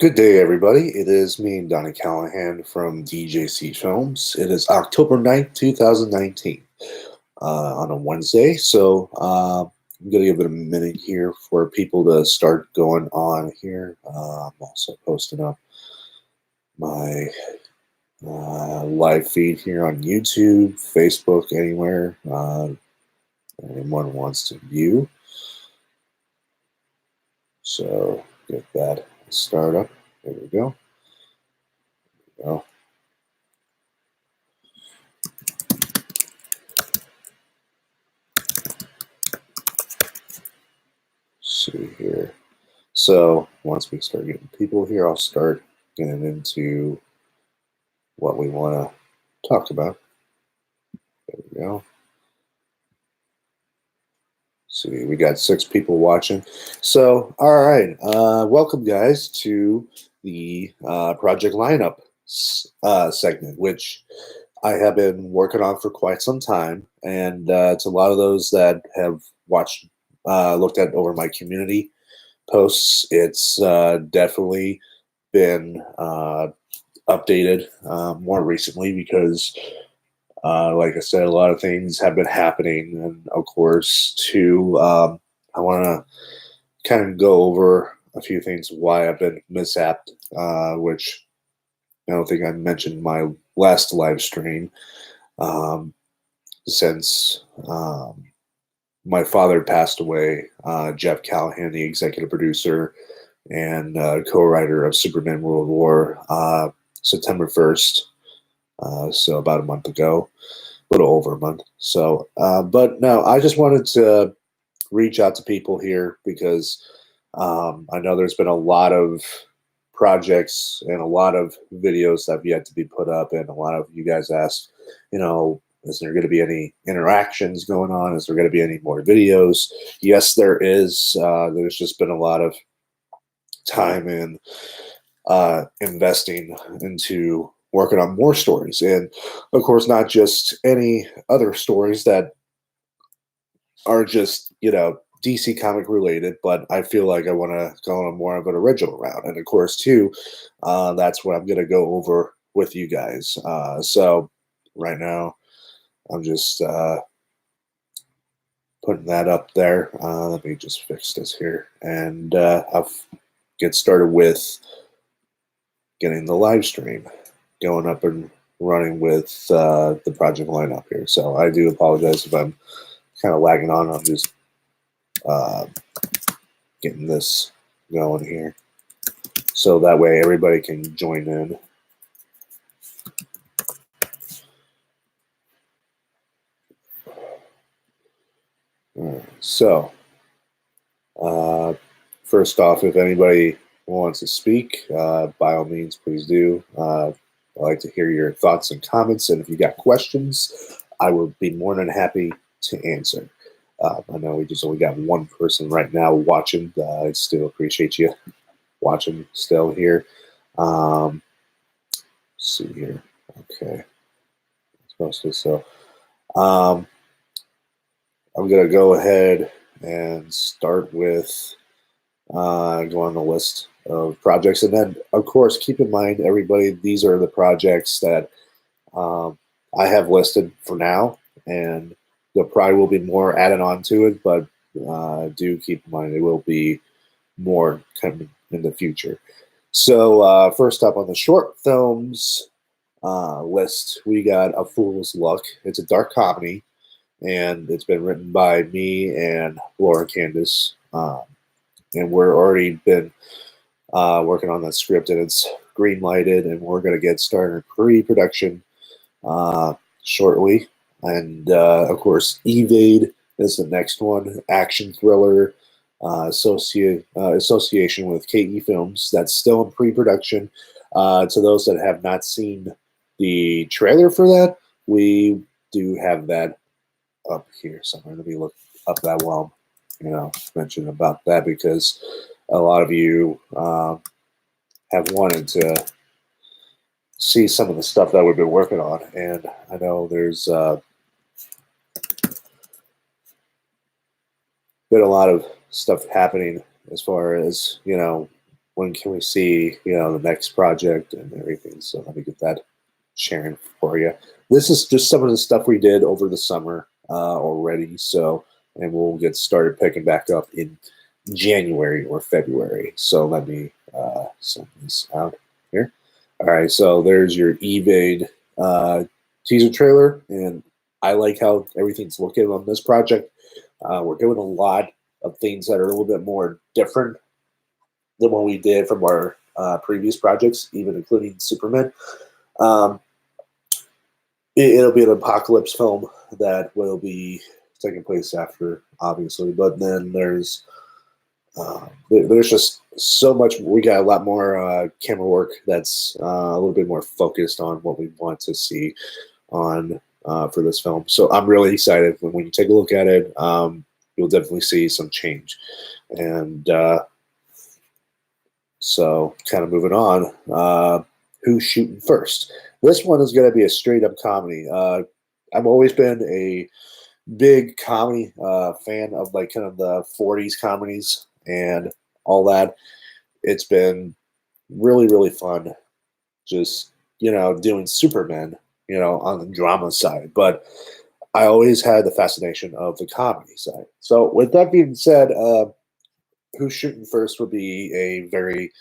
Good day, everybody. It is me, Donnie Callahan from Djc Films. It is October 9th, 2019, on a Wednesday. I'm going to give it a minute here for people to start going on here. I'm also posting up my live feed here on YouTube, Facebook, anywhere anyone wants to view. So get that start up. There we go. There we go. See here. So once we start getting people here, I'll start getting into what we want to talk about. There we go. See, we got 6 people watching. So, all right. Welcome, guys, to the project lineup segment, which I have been working on for quite some time. And to a lot of those that have watched, looked at over my community posts, it's definitely been updated more recently because, like I said, a lot of things have been happening. And of course, too, I want to kind of go over a few things why I've been mishapped, which I don't think I mentioned in my last live stream. Since my father passed away, Jeff Callahan, the executive producer and co-writer of Superman World War, September 1st, so about a month ago, a little over a month. So, but no, I just wanted to reach out to people here because I know there's been a lot of projects and a lot of videos that have yet to be put up, and a lot of you guys asked, is there going to be any interactions going on? Is there going to be any more videos? Yes, there is. There's just been a lot of time and investing into working on more stories, and of course not just any other stories that are just DC comic related, but I feel like I want to go on more of an original route, and of course too, that's what I'm going to go over with you guys. So right now I'm just putting that up there. Let me just fix this here, and I'll get started with getting the live stream going up and running with the project lineup here. So I do apologize if I'm kind of lagging on. I'm just getting this going here, so that way everybody can join in. All right, so first off, if anybody wants to speak, by all means, please do. I'd like to hear your thoughts and comments, and if you got questions, I would be more than happy to answer. I know we just only got one person right now watching. I still appreciate you watching still here. Let's see here. Okay. So I'm going to go ahead and start with go on the list of projects. And then, of course, keep in mind, everybody, these are the projects that I have listed for now, and there probably will be more added on to it, but do keep in mind there will be more coming in the future. So first up on the short films list, we got A Fool's Luck. It's a dark comedy, and it's been written by me and Laura Candace. And we're already been working on that script, and it's green lighted, and we're going to get started pre-production shortly. And of course, Evade is the next one, action thriller, association with Djc Filmz. That's still in pre-production. To those that have not seen the trailer for that, we do have that up here somewhere. Let me look up that while mention about that, because a lot of you have wanted to see some of the stuff that we've been working on, and I know there's been a lot of stuff happening as far as when can we see, the next project and everything. So let me get that sharing for you. This is just some of the stuff we did over the summer already. So, and we'll get started picking back up in January or February. So let me send this out here. All right, so there's your Evade teaser trailer, and I like how everything's looking on this project. We're doing a lot of things that are a little bit more different than what we did from our previous projects, even including Superman. It'll be an apocalypse film that will be taking place after, obviously, but then there's just so much. We got a lot more camera work that's a little bit more focused on what we want to see on for this film. So I'm really excited. When you take a look at it, you'll definitely see some change. And so kind of moving on, who's shooting first? This one is going to be a straight up comedy. I've always been a big comedy fan of like kind of the 40s comedies and all that. It's been really, really fun just, doing Superman, on the drama side. But I always had the fascination of the comedy side. So with that being said, who's shooting first would be a very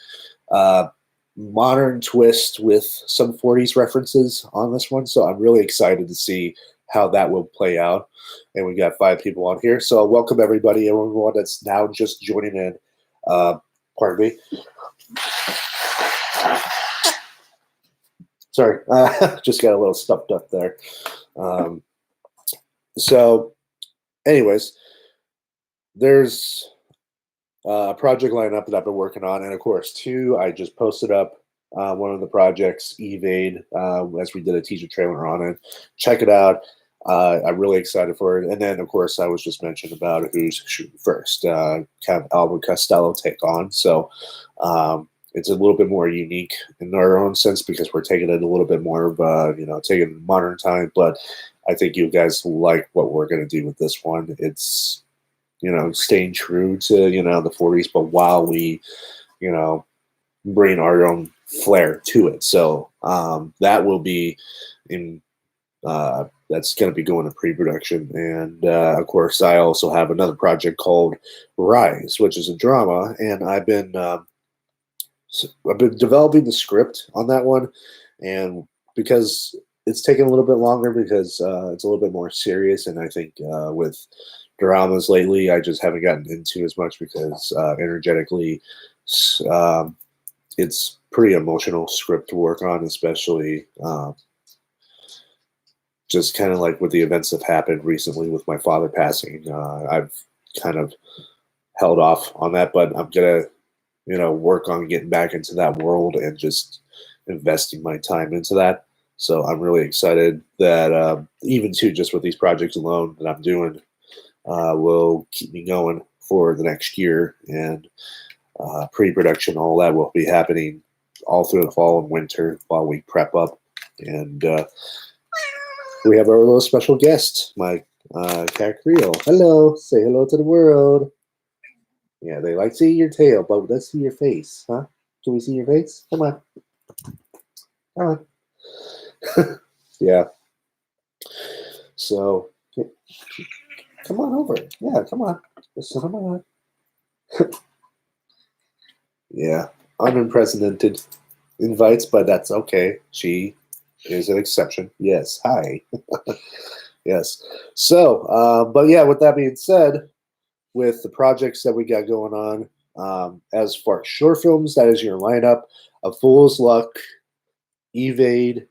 modern twist with some 40s references on this one. So I'm really excited to see how that will play out. And we got 5 people on here. So welcome everybody, everyone that's now just joining in. Pardon me. Sorry, just got a little stuffed up there. So anyways, there's a project lineup that I've been working on. And of course, 2, I just posted up one of the projects, Evade, as we did a teaser trailer on it. Check it out. I'm really excited for it. And then, of course, I was just mentioned about who's shooting first, kind of Albert Costello take on. So it's a little bit more unique in our own sense because we're taking it a little bit more of, taking modern time. But I think you guys like what we're going to do with this one. It's, staying true to, the 40s, but while we, bring our own flair to it. So that will be in that's going to be going to pre-production. And of course, I also have another project called Rise, which is a drama, and I've been developing the script on that one, and because it's taken a little bit longer because it's a little bit more serious, and I think with dramas lately, I just haven't gotten into as much because energetically, it's pretty emotional script to work on, especially just kind of like with the events that happened recently with my father passing. I've kind of held off on that, but I'm gonna, work on getting back into that world and just investing my time into that. So I'm really excited that even too, just with these projects alone that I'm doing, will keep me going for the next year. And pre-production, all that will be happening all through the fall and winter while we prep up. And we have our little special guest, my cat Creole. Hello, say hello to the world. Yeah, they like seeing your tail, but let's see your face, huh? Can we see your face? Come on. Come on. Yeah. So, come on over. Yeah, come on. Just sit on. Yeah, unprecedented invites, but that's okay. She is an exception. Yes. Hi. Yes. So, but yeah, with that being said, with the projects that we got going on, as far as short films, that is your lineup: A Fool's Luck, Evade,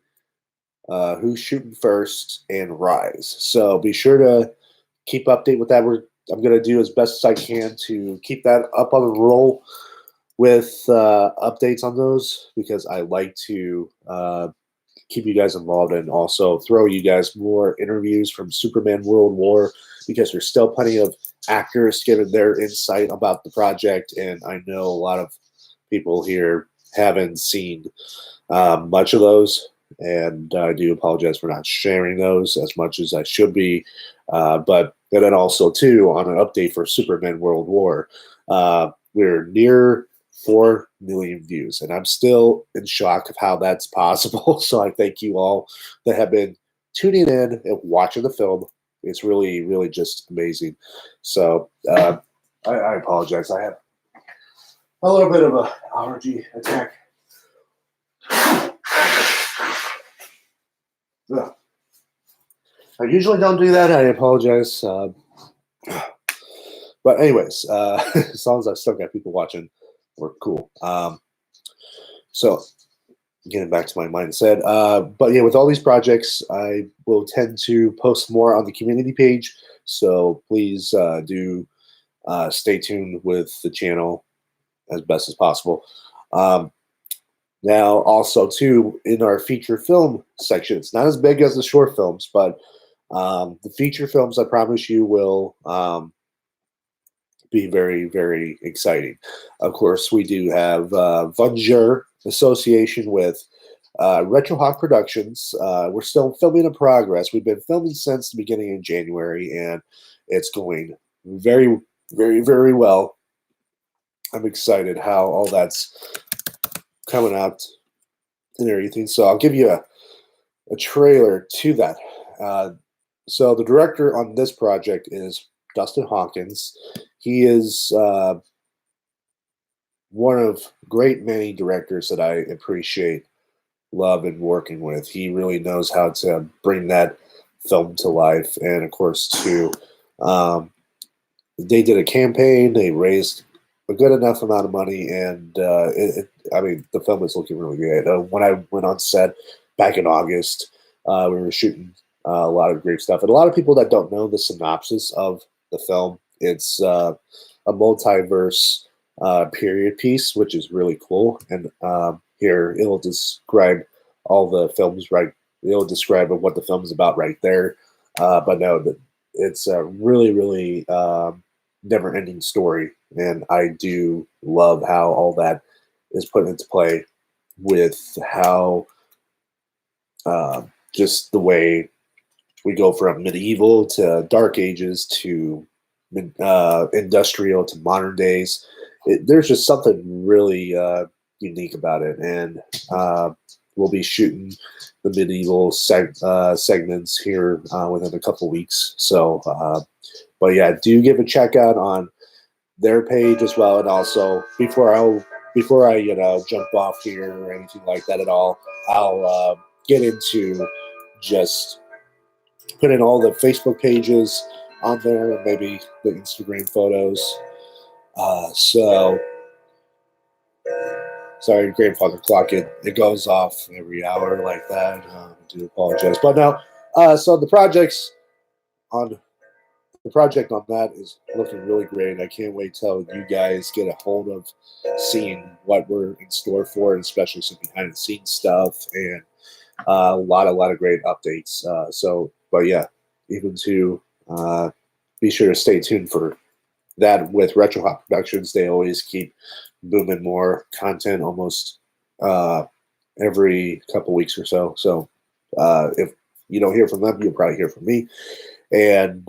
Who's Shooting First, and Rise. So be sure to keep update with that. I'm going to do as best as I can to keep that up on the roll with updates on those, because I like to keep you guys involved and also throw you guys more interviews from Superman World War, because there's still plenty of actors giving their insight about the project, and I know a lot of people here haven't seen much of those, and I do apologize for not sharing those as much as I should be. But then also too, on an update for Superman World War, we're near 4 million views, and I'm still in shock of how that's possible. So I thank you all that have been tuning in and watching the film. It's really, really just amazing. So I apologize. I have a little bit of an allergy attack. Ugh. I usually don't do that. I apologize. But anyways, as long as I still got people watching, we're cool. So getting back to my mindset. But yeah, with all these projects, I will tend to post more on the community page. So please do stay tuned with the channel as best as possible. Now, also too, in our feature film section, it's not as big as the short films, but the feature films, I promise you, will be very, very exciting. Of course, we do have Vunjer association with Retrohawk Productions. We're still filming in progress. We've been filming since the beginning of January, and it's going very, very, very well. I'm excited how all that's coming out and everything. So I'll give you a trailer to that. So the director on this project is Dustin Hawkins. He is one of great many directors that I appreciate, love, and working with. He really knows how to bring that film to life. And of course, too, they did a campaign. They raised a good enough amount of money, and I mean, the film is looking really good. When I went on set back in August, we were shooting a lot of great stuff. And a lot of people that don't know the synopsis of the film, it's a multiverse period piece, which is really cool. And here it'll describe all the films right. It'll describe what the film is about right there. But no, it's a really, really never-ending story, and I do love how all that is put into play with how just the way we go from medieval to dark ages to industrial to modern days. There's just something really unique about it, and we'll be shooting the medieval segments here within a couple weeks. So, but yeah, do give a check out on their page as well, and also before I jump off here or anything like that at all, I'll get into just put in all the Facebook pages on there, and maybe the Instagram photos. So, sorry, grandfather clock. It goes off every hour like that. I do apologize, but now, so the project on that is looking really great. I can't wait till you guys get a hold of seeing what we're in store for, and especially some behind the scenes stuff and a lot of great updates. But yeah, even to be sure to stay tuned for that with Retrohawk Productions. They always keep booming more content almost every couple weeks or so. So if you don't hear from them, you'll probably hear from me. And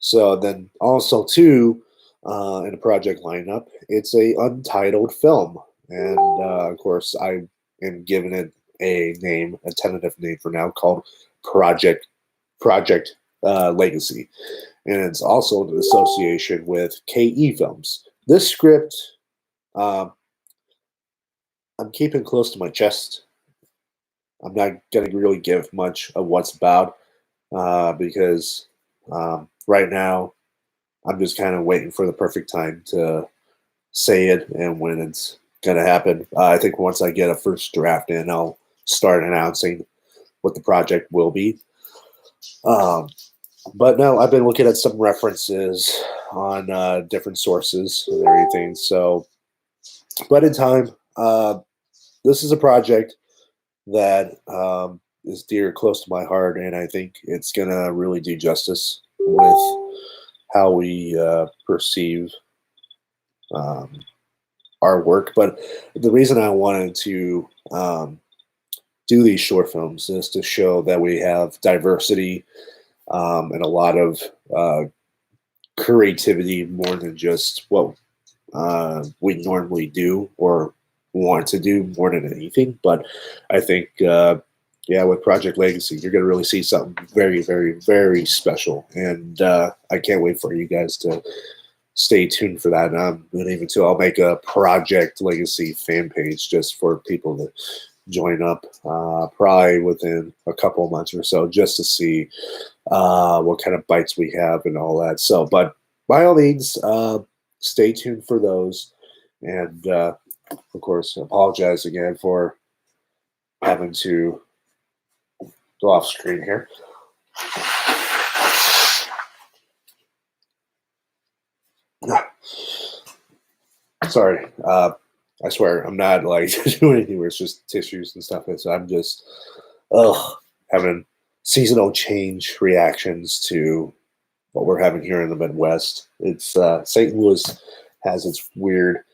so then also too, in a project lineup, it's a untitled film. And of course, I am giving it a tentative name for now, called Project Legacy. And it's also an association with KE Films. This script, I'm keeping close to my chest. I'm not going to really give much of what's about because right now I'm just kind of waiting for the perfect time to say it and when it's going to happen. I think once I get a first draft in, I'll start announcing what the project will be. But no, I've been looking at some references on different sources and everything. So, but in time, this is a project that is dear, close to my heart, and I think it's going to really do justice with how we perceive our work. But the reason I wanted to do these short films is to show that we have diversity and a lot of creativity more than just what we normally do or want to do more than anything. But I think, yeah, with Project Legacy, you're going to really see something very, very, very special. And I can't wait for you guys to stay tuned for that. And even too, I'll make a Project Legacy fan page just for people to join up probably within a couple of months or so, just to see what kind of bites we have and all that. So, but by all means, stay tuned for those. And of course, apologize again for having to go off screen here. Sorry. I swear, I'm not like doing anything where it's just tissues and stuff. So I'm just having seasonal change reactions to what we're having here in the Midwest. It's St. Louis has its weird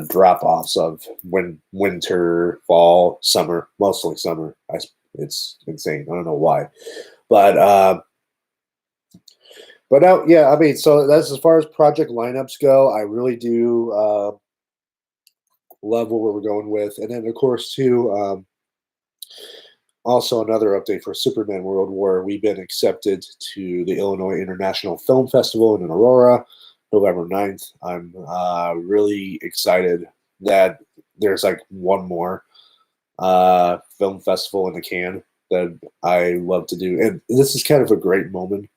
drop offs of winter, fall, summer, mostly summer. It's insane. I don't know why, but no, yeah. I mean, so that's as far as project lineups go. I really do love what we're going with, and then of course too. Also, another update for Superman World War. We've been accepted to the Illinois International Film Festival in Aurora, November 9th. I'm really excited that there's like one more film festival in the can that I love to do. And this is kind of a great moment,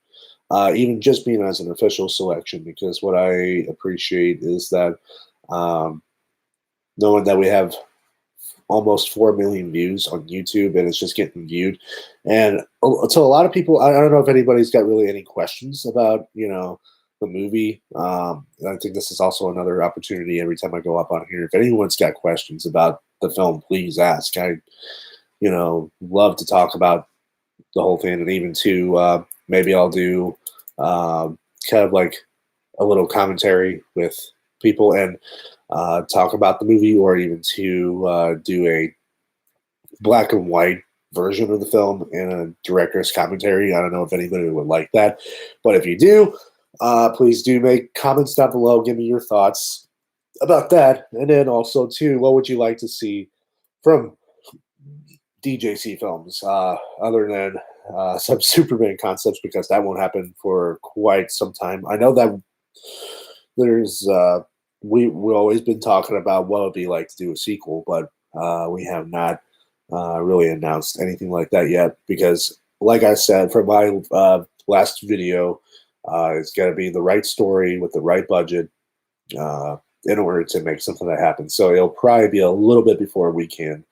even just being as an official selection, because what I appreciate is that knowing that we have almost 4 million views on YouTube, and it's just getting viewed. And so a lot of people, I don't know if anybody's got really any questions about, the movie. And I think this is also another opportunity every time I go up on here. If anyone's got questions about the film, please ask. I, love to talk about the whole thing. And even to, maybe I'll do kind of like a little commentary with people and talk about the movie, or even to do a black and white version of the film and a director's commentary. I don't know if anybody would like that, but if you do, please do make comments down below. Give me your thoughts about that. And then also too, what would you like to see from Djc Filmz, other than some Superman concepts, because that won't happen for quite some time. I know that there's we've always been talking about what it would be like to do a sequel, but we have not really announced anything like that yet, because like I said from my last video, it's got to be the right story with the right budget in order to make something that happens. So it'll probably be a little bit before we can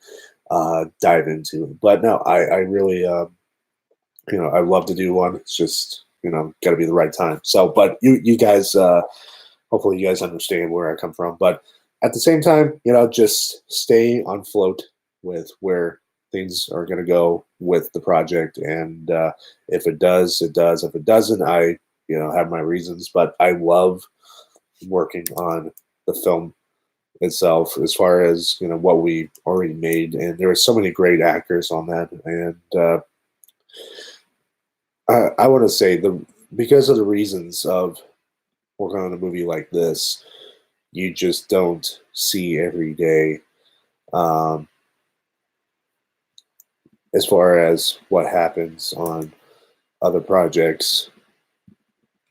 dive into it. But no, I really, I love to do one. It's just, got to be the right time. So, but you guys, hopefully you guys understand where I come from. But at the same time, just stay on float with where things are going to go with the project. And if it does, it does. If it doesn't, I, have my reasons. But I love working on the film itself, as far as, what we already made. And there are so many great actors on that. And I want to say, because of the reasons of working on a movie like this, you just don't see every day, as far as what happens on other projects,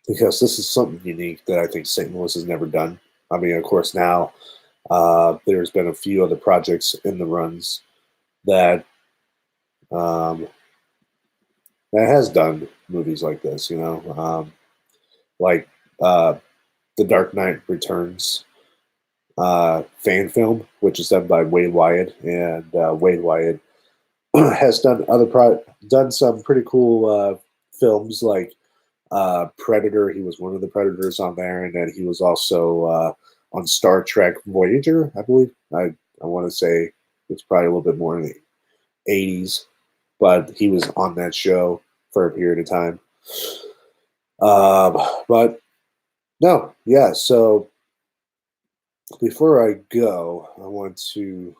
because this is something unique that I think St. Louis has never done. I mean, of course, now there's been a few other projects in the runs that that has done movies like this, like The Dark Knight Returns fan film, which is done by Wade Wyatt, and Wade Wyatt has done some pretty cool films like Predator. He was one of the Predators on there, and then he was also on Star Trek Voyager, I believe. I want to say it's probably a little bit more in the 80s, but he was on that show for a period of time. But no, yeah, so before I go, I want to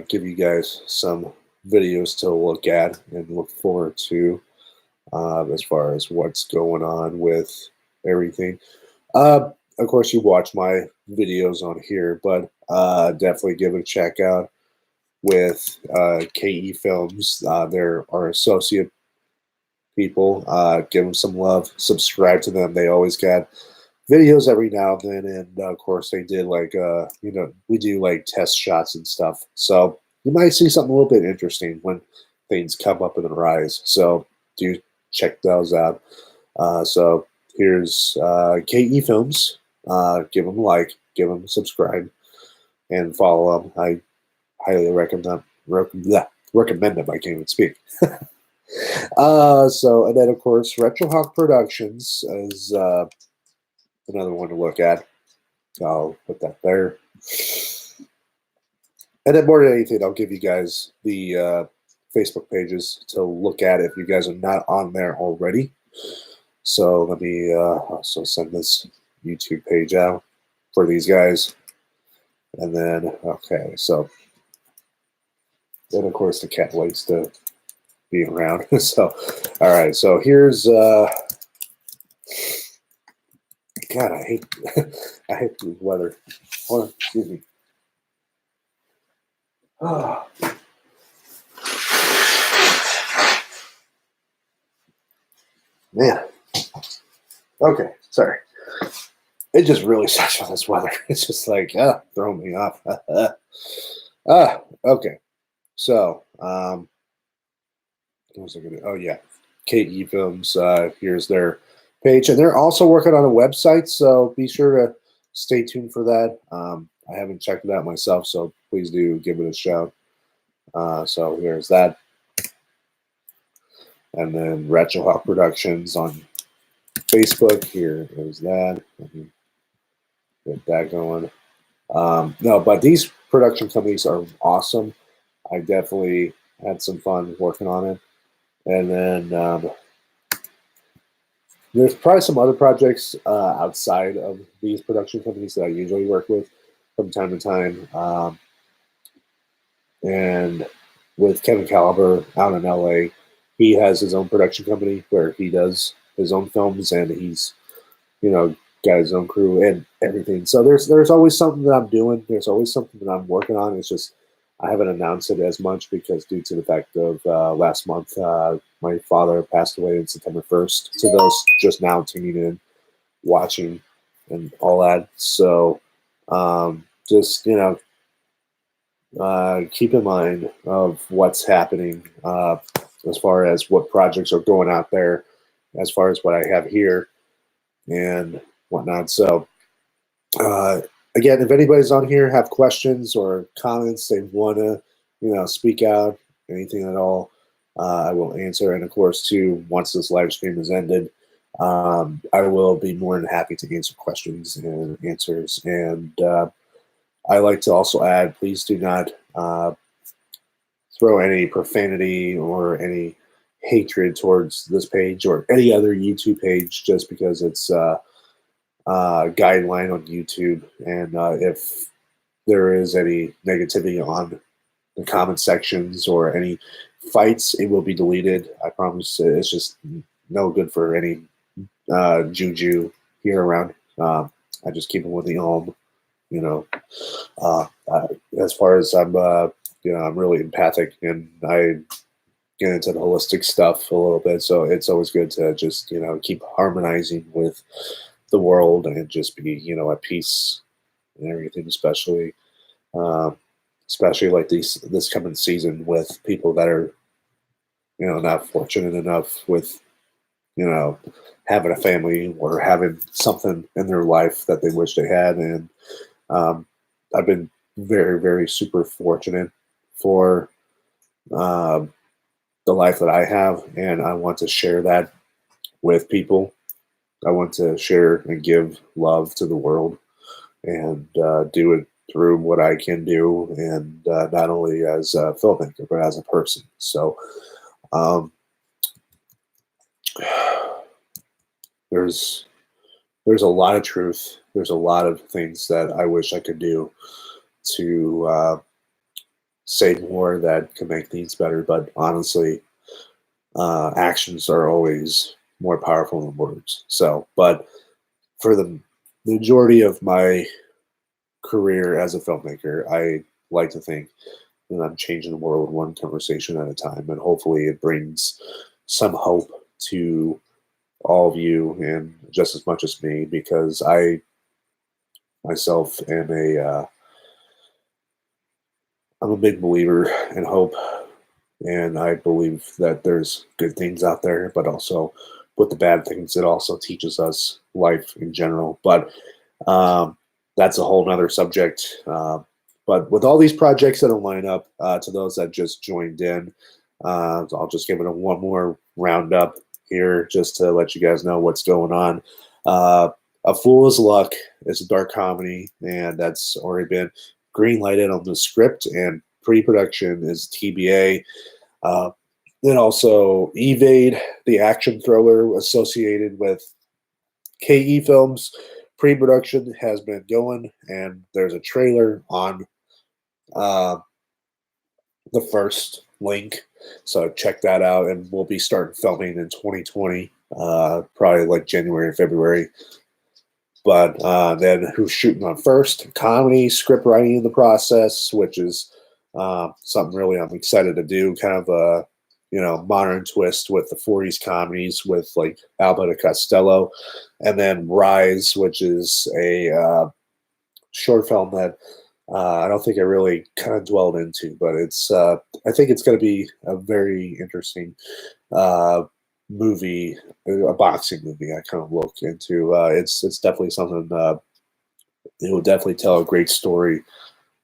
give you guys some videos to look at and look forward to, as far as what's going on with everything. of course, you watch my videos on here, but definitely give it a check out with KE Films. They're our associate people. Give them some love. Subscribe to them. They always got videos every now and then, and of course, they did like we do like test shots and stuff. So you might see something a little bit interesting when things come up in the rise. So do check those out. So here's KE Films. Give them a like, give them a subscribe, and follow them. I highly recommend them. I can't even speak. And then of course, Retro Hawk Productions is another one to look at. I'll put that there. And then more than anything, I'll give you guys the Facebook pages to look at if you guys are not on there already. So let me also send this YouTube page out for these guys. And then, okay, so then of course the cat likes to be around. So, all right, so here's, God, I hate, I hate the weather. Hold on, excuse me. Oh. Man. Okay, sorry. It just really sucks with this weather. It's just like, throwing me off. Okay. So, what was I gonna? Oh yeah, KE Films. Here's their page, and they're also working on a website. So be sure to stay tuned for that. I haven't checked it out myself, so please do give it a shout. So here's that, and then Retro Hawk Productions on Facebook. Here is that. Let me get that going. No, but these production companies are awesome. I definitely had some fun working on it. And then there's probably some other projects outside of these production companies that I usually work with from time to time. And with Kevin Caliber out in LA, he has his own production company where he does his own films, and he's, got his own crew and everything. So there's always something that I'm doing. There's always something that I'm working on. It's just I haven't announced it as much because due to the fact of last month, my father passed away on September 1st. To those just now tuning in, watching, and all that. So just, keep in mind of what's happening as far as what projects are going out there, as far as what I have here and whatnot. So again, if anybody's on here have questions or comments, they want to, speak out, anything at all, I will answer. And of course, too, once this live stream is ended, I will be more than happy to answer questions and answers. And I like to also add, please do not throw any profanity or any hatred towards this page or any other YouTube page just because it's guideline on YouTube, and if there is any negativity on the comment sections or any fights, it will be deleted. I promise. It's just no good for any juju here around. I just keep it with the home. As far as I'm really empathic, and I get into the holistic stuff a little bit, so it's always good to just keep harmonizing with the world and just be at peace and everything, especially like this coming season with people that are not fortunate enough with having a family or having something in their life that they wish they had. And I've been very, very super fortunate for the life that I have, and I want to share that with people. I want to share and give love to the world, and do it through what I can do, and not only as a filmmaker but as a person. So there's a lot of truth. There's a lot of things that I wish I could do to say more that could make things better. But honestly, actions are always more powerful than words. So, but for the the majority of my career as a filmmaker, I like to think that I'm changing the world one conversation at a time, and hopefully it brings some hope to all of you and just as much as me, because I myself am I'm a big believer in hope, and I believe that there's good things out there, but also with the bad things, it also teaches us life in general. But um, that's a whole nother subject. But with all these projects that are lined up, to those that just joined in, I'll just give it a one more roundup here just to let you guys know what's going on. Uh, a Fool's Luck is a dark comedy, and that's already been green lighted on the script, and pre-production is TBA. Uh, then also Evade, the action thriller associated with KE Films. Pre-production has been going, and there's a trailer on uh, the first link. So check that out, and we'll be starting filming in 2020, probably like January, February. But then who's shooting on first? Comedy, script writing in the process, which is something really I'm excited to do. Kind of a modern twist with the 40s comedies with like Albert Costello, and then Rise, which is a short film that I don't think I really kind of dwelled into, but it's I think it's going to be a very interesting uh, movie, a boxing movie. I kind of look into. It's definitely something. It will definitely tell a great story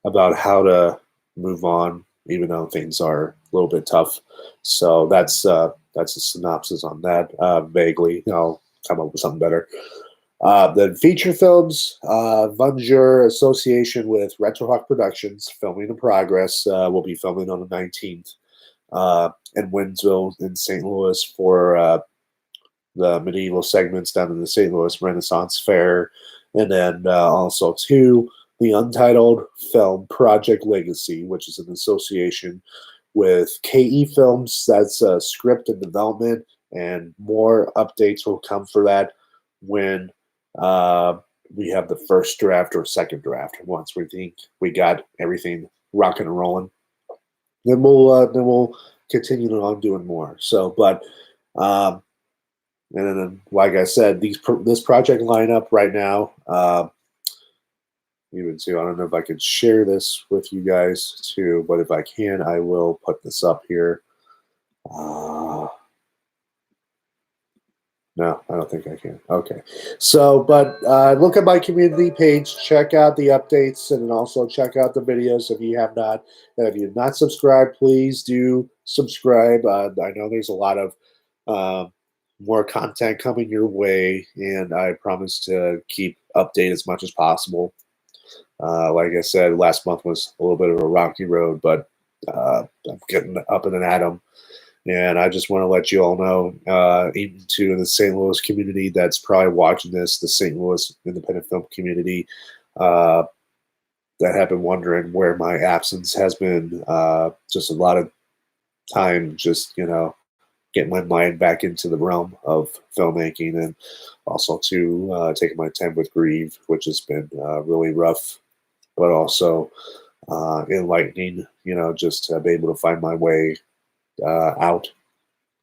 about how to move on, even though things are a little bit tough. So that's a synopsis on that. Vaguely, I'll come up with something better. Then feature films, Vunjur association with Retrohawk Productions, filming in progress. We'll be filming on the 19th in Winsville in St. Louis for the medieval segments down in the St. Louis Renaissance Fair. And then also to the untitled film Project Legacy, which is an association with KE Films. That's script and development, and more updates will come for that when uh, we have the first draft or second draft. Once we think we got everything rocking and rolling, then we'll continue on doing more. So, but and then like I said, this project lineup right now. Even too, I don't know if I could share this with you guys too, but if I can, I will put this up here. No, I don't think I can. Okay. So, but look at my community page, check out the updates, and then also check out the videos if you have not. And if you've not subscribed, please do subscribe. I know there's a lot of more content coming your way, and I promise to keep update as much as possible. Like I said, last month was a little bit of a rocky road, but I'm getting up in an atom. And I just want to let you all know, even to the St. Louis community that's probably watching this, the St. Louis independent film community, uh, that have been wondering where my absence has been. Just a lot of time, just getting my mind back into the realm of filmmaking, and also to taking my time with Grieve, which has been really rough, but also enlightening. Just to be able to find my way out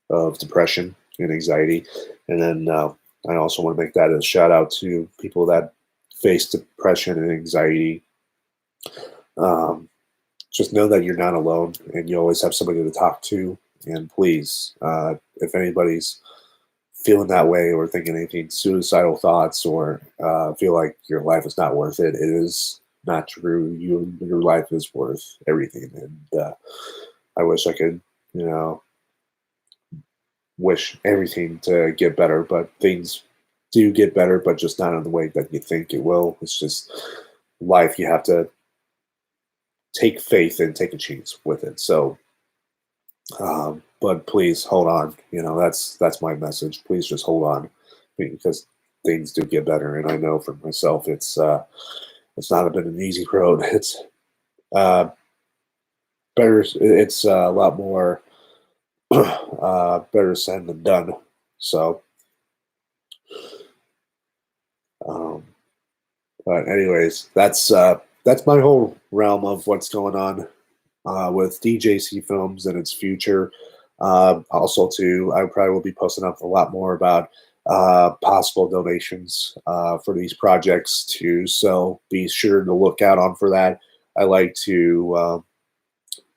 of depression and anxiety. And then I also want to make that a shout out to people that face depression and anxiety. Just know that you're not alone, and you always have somebody to talk to. And please, if anybody's feeling that way or thinking anything suicidal thoughts, or feel like your life is not worth it, it is not true. Your life is worth everything. And I wish I could, wish everything to get better, but things do get better, but just not in the way that you think it will. It's just life. You have to take faith and take a chance with it. So, but please hold on. That's my message. Please just hold on, because things do get better. And I know for myself, it's not been an easy road. It's better. It's a lot more better said than done. So, But anyways, that's my whole realm of what's going on with Djc Filmz and its future. Also, too, I probably will be posting up a lot more about possible donations for these projects too. So be sure to look out on for that. I like to,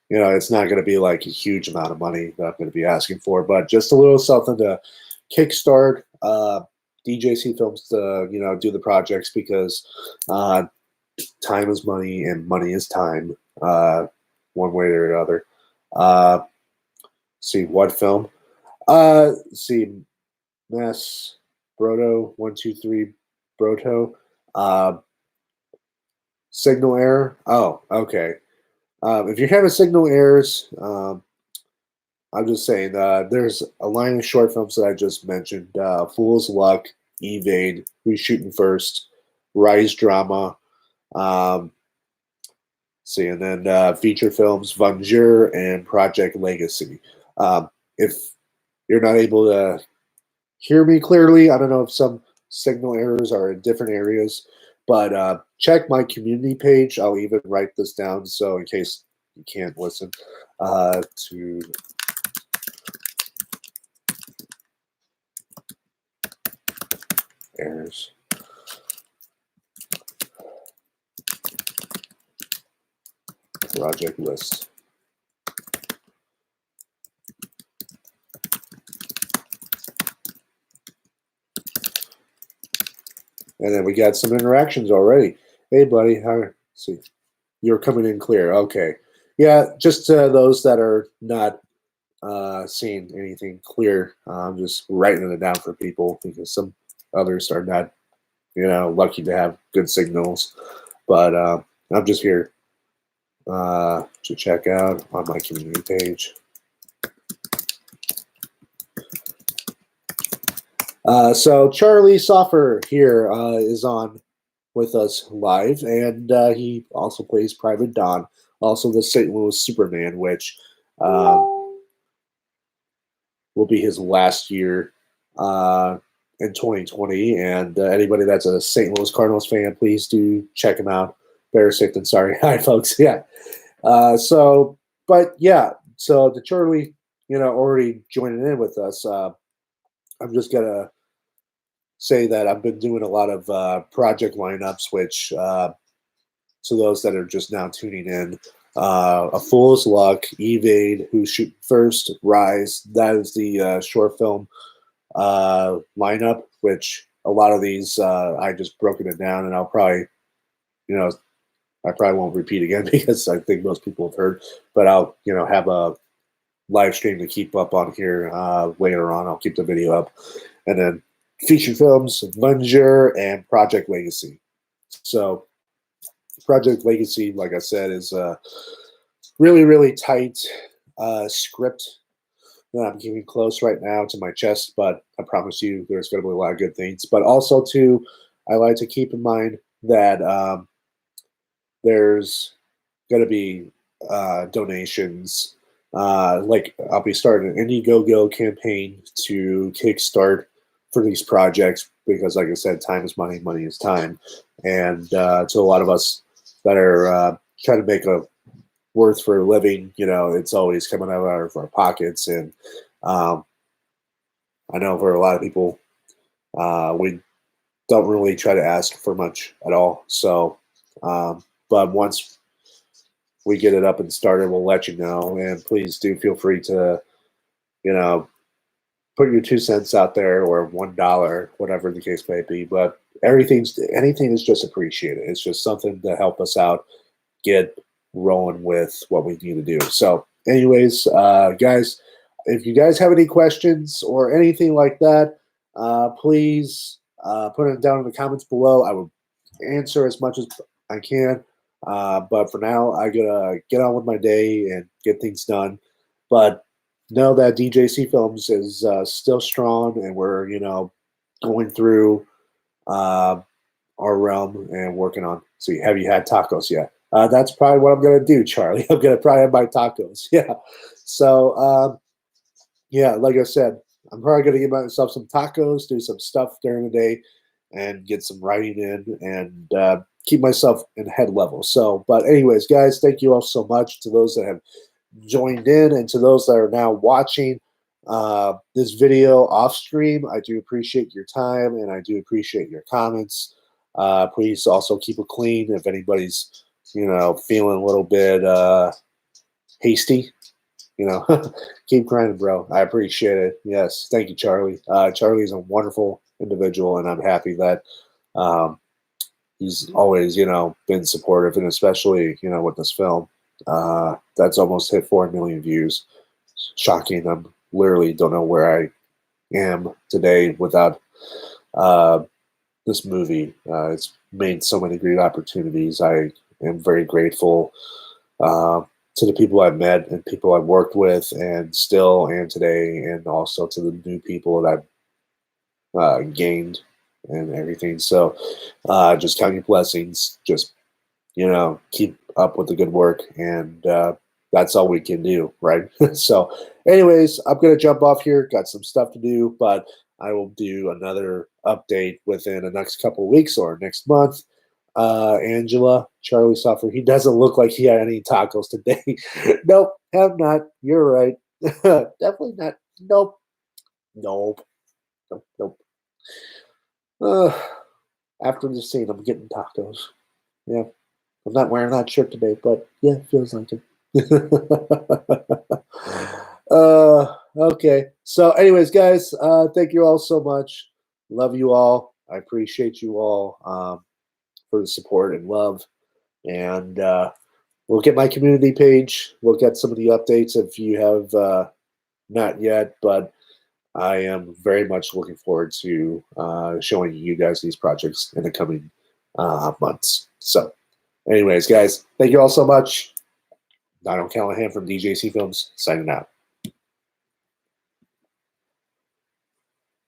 it's not going to be like a huge amount of money that I'm going to be asking for, but just a little something to kickstart Djc Filmz to, do the projects, because time is money and money is time, one way or another. See what film? See Mass Broto 123 Broto. Signal error. Oh, okay. If you're having signal errors, I'm just saying there's a line of short films that I just mentioned: Fool's Luck, Evade, Who's Shooting First, Rise Drama. See, and then feature films, Vengeur and Project Legacy. If you're not able to hear me clearly, I don't know if some signal errors are in different areas, but check my community page. I'll even write this down so in case you can't listen to errors. Project list. And then we got some interactions already. Hey, buddy, see, you're coming in clear. Okay. Yeah, just those that are not seeing anything clear, I'm just writing it down for people because some others are not, lucky to have good signals. But I'm just here to check out on my community page. So Charlie Soffer here is on with us live, and he also plays Private Don, also the St. Louis Superman, which will be his last year in 2020. And anybody that's a St. Louis Cardinals fan, please do check him out. Better safe than sorry. Hi, folks. Yeah. So the Charlie, already joining in with us. I'm just gonna say that I've been doing a lot of project lineups, which to those that are just now tuning in, A Fool's Luck, Evade, Who's Shooting First, Rise. That is the short film lineup, which a lot of these I just broken it down, and I'll probably, I probably won't repeat again because I think most people have heard, but I'll, have a live stream to keep up on here later on. I'll keep the video up. And then feature films, Vengeur, and Project Legacy. So Project Legacy, like I said, is a really, really tight script that I'm keeping close right now to my chest, but I promise you there's going to be a lot of good things. But also, too, I like to keep in mind that there's going to be donations. Like I'll be starting an Indiegogo campaign to kickstart for these projects because, like I said, time is money, money is time. And to a lot of us that are trying to make a worth for a living, it's always coming out of our pockets. And I know for a lot of people, we don't really try to ask for much at all. So, but once we get it up and started, we'll let you know. And please do feel free to, put your 2 cents out there or $1, whatever the case may be. But anything is just appreciated. It's just something to help us out, get rolling with what we need to do. So anyways, guys, if you guys have any questions or anything like that, please put it down in the comments below. I will answer as much as I can. But for now, I gotta get on with my day and get things done. But know that Djc Filmz is still strong, and we're going through our realm and working on. See, have you had tacos yet? That's probably what I'm gonna do, Charlie. I'm gonna probably have my tacos. Yeah. So yeah, like I said, I'm probably gonna give myself some tacos, do some stuff during the day, and get some writing in and keep myself in head level. So, but anyways, guys, thank you all so much to those that have joined in and to those that are now watching this video off stream. I do appreciate your time and I do appreciate your comments. Please also keep it clean if anybody's, feeling a little bit hasty. Keep grinding, bro. I appreciate it. Yes, thank you, Charlie. Charlie is a wonderful individual, and I'm happy that he's always, been supportive, and especially, with this film. That's almost hit 4 million views. Shocking. I'm literally don't know where I am today without this movie. It's made so many great opportunities. I am very grateful to the people I've met and people I've worked with and still and today, and also to the new people that I've gained and everything. So just count your blessings. Just, keep up with the good work, and that's all we can do, right? So anyways, I'm going to jump off here. Got some stuff to do, but I will do another update within the next couple of weeks or next month. Angela, Charlie suffered. He doesn't look like he had any tacos today. Nope, have not. You're right. Definitely not. Nope. Nope. Nope. Nope. After the scene, I'm getting tacos. Yeah. I'm not wearing that shirt today, but yeah, it feels like it. Okay. So, anyways, guys, thank you all so much. Love you all. I appreciate you all for the support and love. And we'll get my community page. We'll get some of the updates if you have not yet, but I am very much looking forward to showing you guys these projects in the coming months. So, anyways, guys, thank you all so much. Donald Callahan from Djc Filmz, signing out.